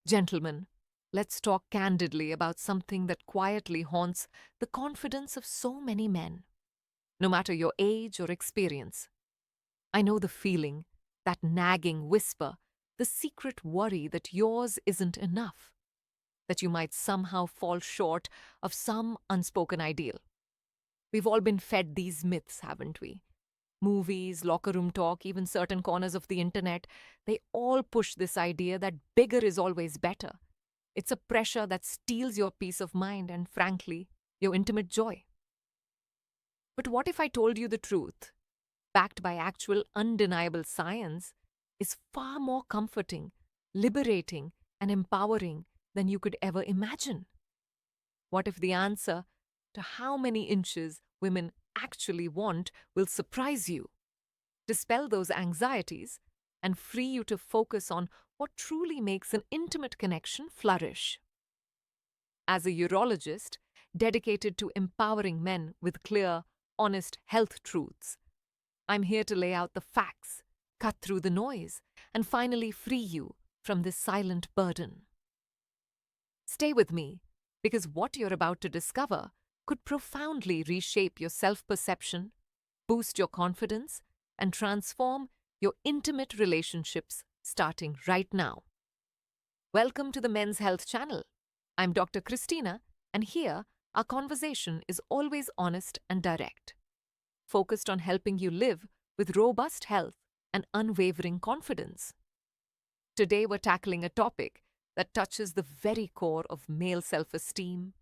Gentlemen, let's talk candidly about something that quietly haunts the confidence of so many men, no matter your age or experience. I know the feeling, that nagging whisper, the secret worry that yours isn't enough, that you might somehow fall short of some unspoken ideal. We've all been fed these myths, haven't we? Movies, locker room talk, even certain corners of the internet, they all push this idea that bigger is always better. It's a pressure that steals your peace of mind and, frankly, your intimate joy. But what if I told you the truth, backed by actual undeniable science, is far more comforting, liberating, and empowering than you could ever imagine? What if the answer to how many inches women actually want will surprise you, dispel those anxieties, and free you to focus on what truly makes an intimate connection flourish? As a urologist dedicated to empowering men with clear, honest health truths, I'm here to lay out the facts, cut through the noise, and finally free you from this silent burden. Stay with me, because what you're about to discover could profoundly reshape your self perception, boost your confidence, and transform your intimate relationships starting right now. Welcome to the Men's Health Channel. I'm Dr. Christina, and here our conversation is always honest and direct, focused on helping you live with robust health and unwavering confidence. Today, we're tackling a topic that touches the very core of male self esteem,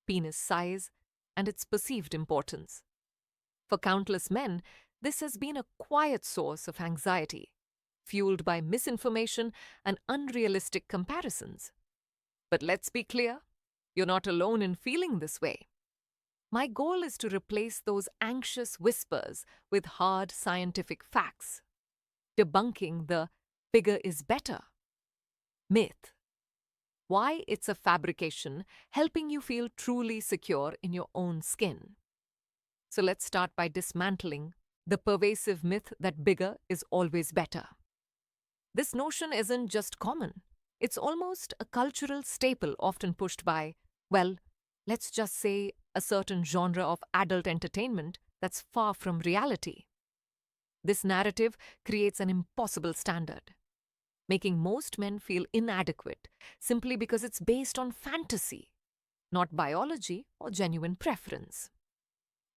penis size, and its perceived importance. For countless men, this has been a quiet source of anxiety, fueled by misinformation and unrealistic comparisons. But let's be clear, you're not alone in feeling this way. My goal is to replace those anxious whispers with hard scientific facts, debunking the bigger is better myth, why it's a fabrication, helping you feel truly secure in your own skin. So let's start by dismantling the pervasive myth that bigger is always better. This notion isn't just common, it's almost a cultural staple often pushed by, well, let's just say a certain genre of adult entertainment that's far from reality. This narrative creates an impossible standard, making most men feel inadequate simply because it's based on fantasy, not biology or genuine preference.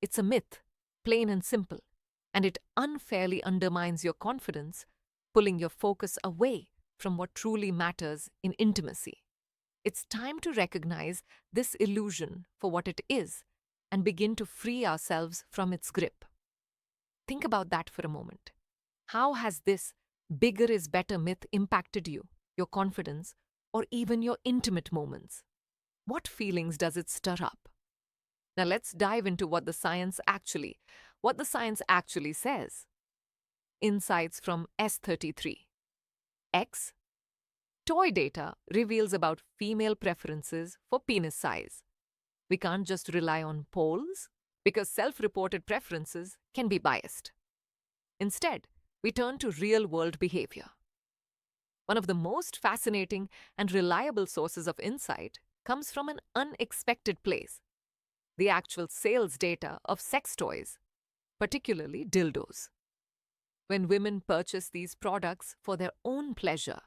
It's a myth, plain and simple, and it unfairly undermines your confidence, pulling your focus away from what truly matters in intimacy. It's time to recognize this illusion for what it is and begin to free ourselves from its grip. Think about that for a moment. How has this bigger is better myth impacted you, your confidence, or even your intimate moments? What feelings does it stir up? Now let's dive into what the science actually says. Insights from S33. X. Toy data reveals about female preferences for penis size. We can't just rely on polls because self-reported preferences can be biased. Instead, we turn to real-world behavior. One of the most fascinating and reliable sources of insight comes from an unexpected place: the actual sales data of sex toys, particularly dildos. When women purchase these products for their own pleasure,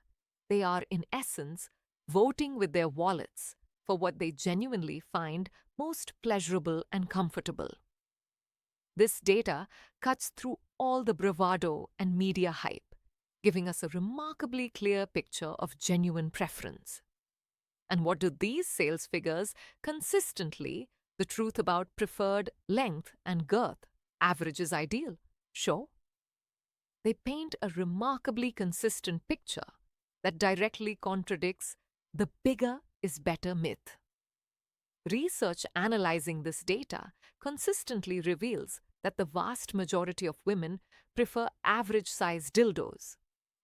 they are, in essence, voting with their wallets for what they genuinely find most pleasurable and comfortable. This data cuts through all the bravado and media hype, giving us a remarkably clear picture of genuine preference. And what do these sales figures consistently, the truth about preferred length and girth, average is ideal, show? They paint a remarkably consistent picture that directly contradicts the bigger is better myth. Research analyzing this data consistently reveals that the vast majority of women prefer average-size dildos,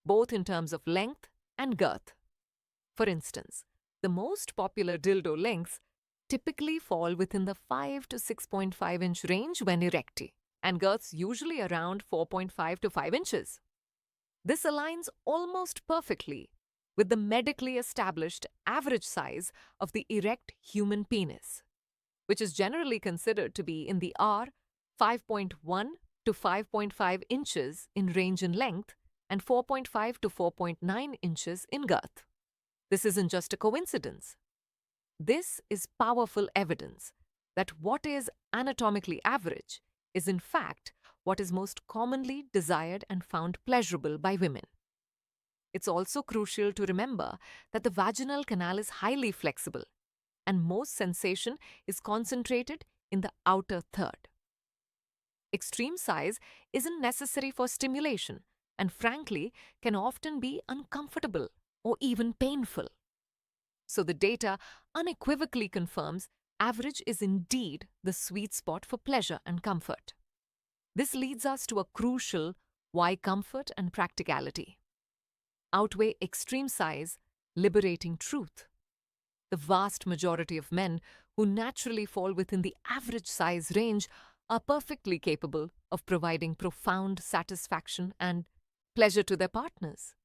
both in terms of length and girth. For instance, the most popular dildo lengths typically fall within the 5 to 6.5 inch range when erecti, and girths usually around 4.5 to 5 inches. This aligns almost perfectly with the medically established average size of the erect human penis, which is generally considered to be in the R 5.1 to 5.5 inches in range and length and 4.5 to 4.9 inches in girth. This isn't just a coincidence. This is powerful evidence that what is anatomically average is in fact what is most commonly desired and found pleasurable by women. It's also crucial to remember that the vaginal canal is highly flexible and most sensation is concentrated in the outer third. Extreme size isn't necessary for stimulation and frankly can often be uncomfortable or even painful. So the data unequivocally confirms average is indeed the sweet spot for pleasure and comfort. This leads us to a crucial why comfort and practicality outweigh extreme size, liberating truth. The vast majority of men who naturally fall within the average size range are perfectly capable of providing profound satisfaction and pleasure to their partners.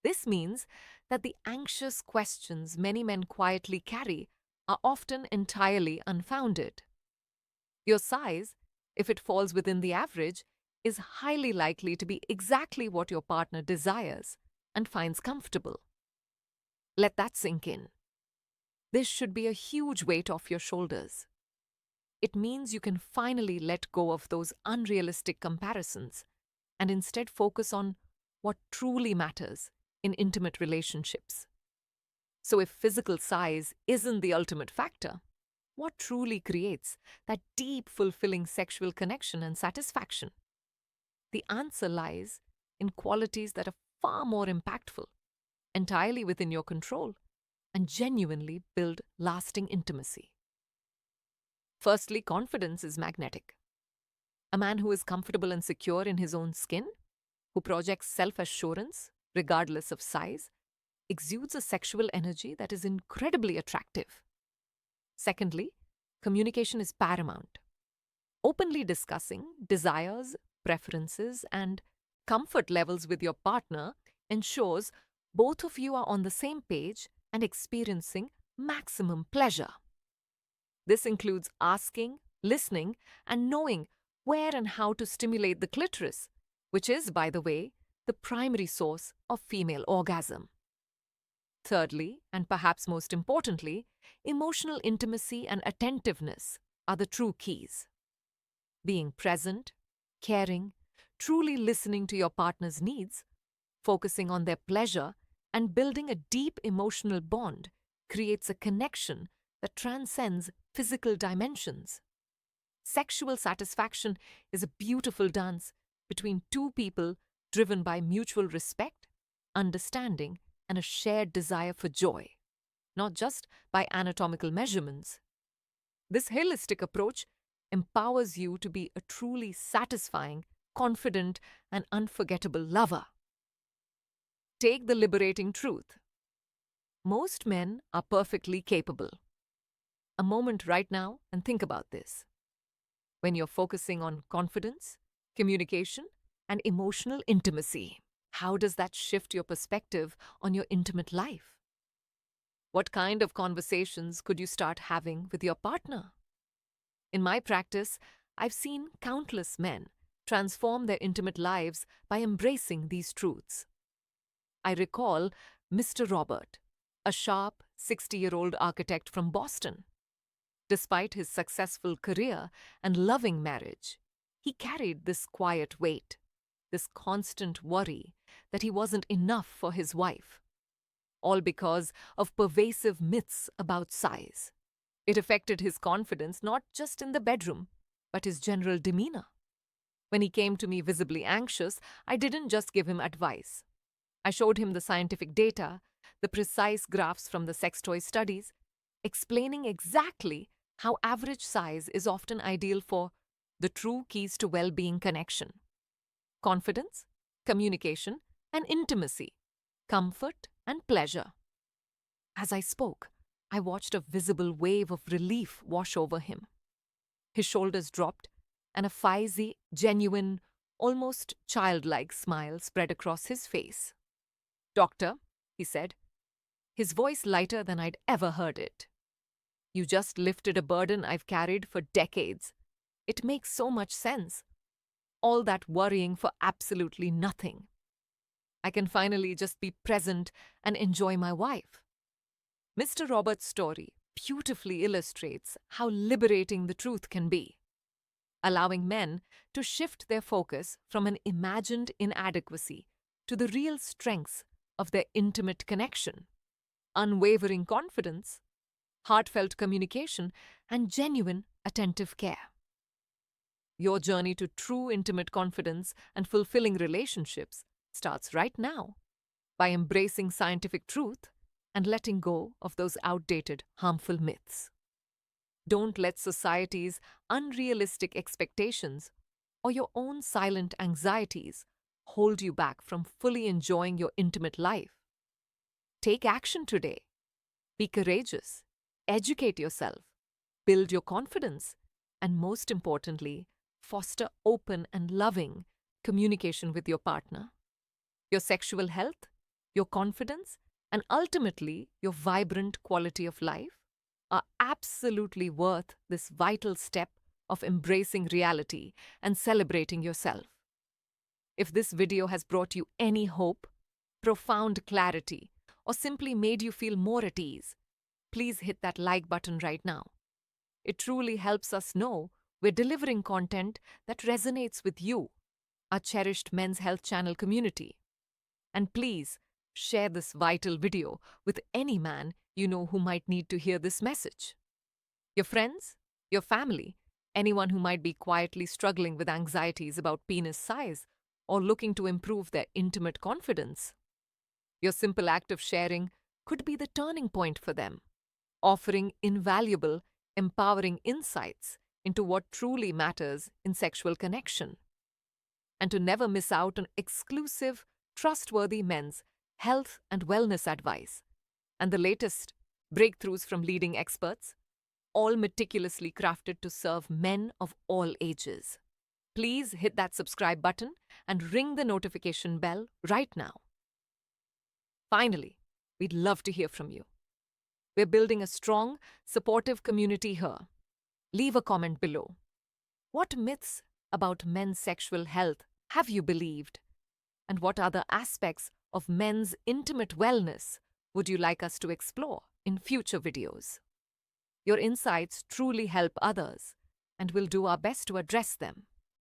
This means that the anxious questions many men quietly carry are often entirely unfounded. Your size, if it falls within the average, is highly likely to be exactly what your partner desires and finds comfortable. Let that sink in. This should be a huge weight off your shoulders. It means you can finally let go of those unrealistic comparisons and instead focus on what truly matters in intimate relationships. So if physical size isn't the ultimate factor, what truly creates that deep, fulfilling sexual connection and satisfaction? The answer lies in qualities that are far more impactful, entirely within your control, and genuinely build lasting intimacy. Firstly, confidence is magnetic. A man who is comfortable and secure in his own skin, who projects self-assurance regardless of size, exudes a sexual energy that is incredibly attractive. Secondly, communication is paramount. Openly discussing desires, preferences, and comfort levels with your partner ensures both of you are on the same page and experiencing maximum pleasure. This includes asking, listening, and knowing where and how to stimulate the clitoris, which is, by the way, the primary source of female orgasm. Thirdly, and perhaps most importantly, emotional intimacy and attentiveness are the true keys. Being present, caring, truly listening to your partner's needs, focusing on their pleasure, and building a deep emotional bond creates a connection that transcends physical dimensions. Sexual satisfaction is a beautiful dance between two people driven by mutual respect, understanding, and a shared desire for joy, not just by anatomical measurements. This holistic approach empowers you to be a truly satisfying, confident, and unforgettable lover. Take the liberating truth. Most men are perfectly capable. A moment right now and think about this. When you're focusing on confidence, communication, and emotional intimacy, how does that shift your perspective on your intimate life? What kind of conversations could you start having with your partner? In my practice, I've seen countless men transform their intimate lives by embracing these truths. I recall Mr. Robert, a sharp 60-year-old architect from Boston. Despite his successful career and loving marriage, he carried this quiet weight, this constant worry that he wasn't enough for his wife, all because of pervasive myths about size. It affected his confidence not just in the bedroom, but his general demeanor. When he came to me visibly anxious, I didn't just give him advice. I showed him the scientific data, the precise graphs from the sex toy studies, explaining exactly how average size is often ideal for the true keys to well-being connection: confidence, communication, and intimacy, comfort, and pleasure. As I spoke, I watched a visible wave of relief wash over him. His shoulders dropped, and a fuzzy, genuine, almost childlike smile spread across his face. "Doctor, he said, his voice lighter than I'd ever heard it. You just lifted a burden I've carried for decades. It makes so much sense. All that worrying for absolutely nothing. I can finally just be present and enjoy my wife. Mr. Roberts' story beautifully illustrates how liberating the truth can be, allowing men to shift their focus from an imagined inadequacy to the real strengths of their intimate connection, unwavering confidence, heartfelt communication, and genuine attentive care. Your journey to true intimate confidence and fulfilling relationships starts right now by embracing scientific truth and letting go of those outdated, harmful myths. Don't let society's unrealistic expectations or your own silent anxieties hold you back from fully enjoying your intimate life. Take action today. Be courageous. Educate yourself. Build your confidence. And most importantly, foster open and loving communication with your partner. Your sexual health, your confidence, and ultimately your vibrant quality of life are absolutely worth this vital step of embracing reality and celebrating yourself. If this video has brought you any hope, profound clarity, or simply made you feel more at ease, please hit that like button right now. It truly helps us know we're delivering content that resonates with you, our cherished Men's Health Channel community. And please share this vital video with any man you know who might need to hear this message. Your friends, your family, anyone who might be quietly struggling with anxieties about penis size or looking to improve their intimate confidence. Your simple act of sharing could be the turning point for them, offering invaluable, empowering insights into what truly matters in sexual connection. And to never miss out on exclusive, trustworthy men's health and wellness advice and the latest breakthroughs from leading experts, all meticulously crafted to serve men of all ages. Please hit that subscribe button and ring the notification bell right now. Finally, we'd love to hear from you. We're building a strong, supportive community here. Leave a comment below. What myths about men's sexual health have you believed? And what other aspects of men's intimate wellness would you like us to explore in future videos? Your insights truly help others, and we'll do our best to address them.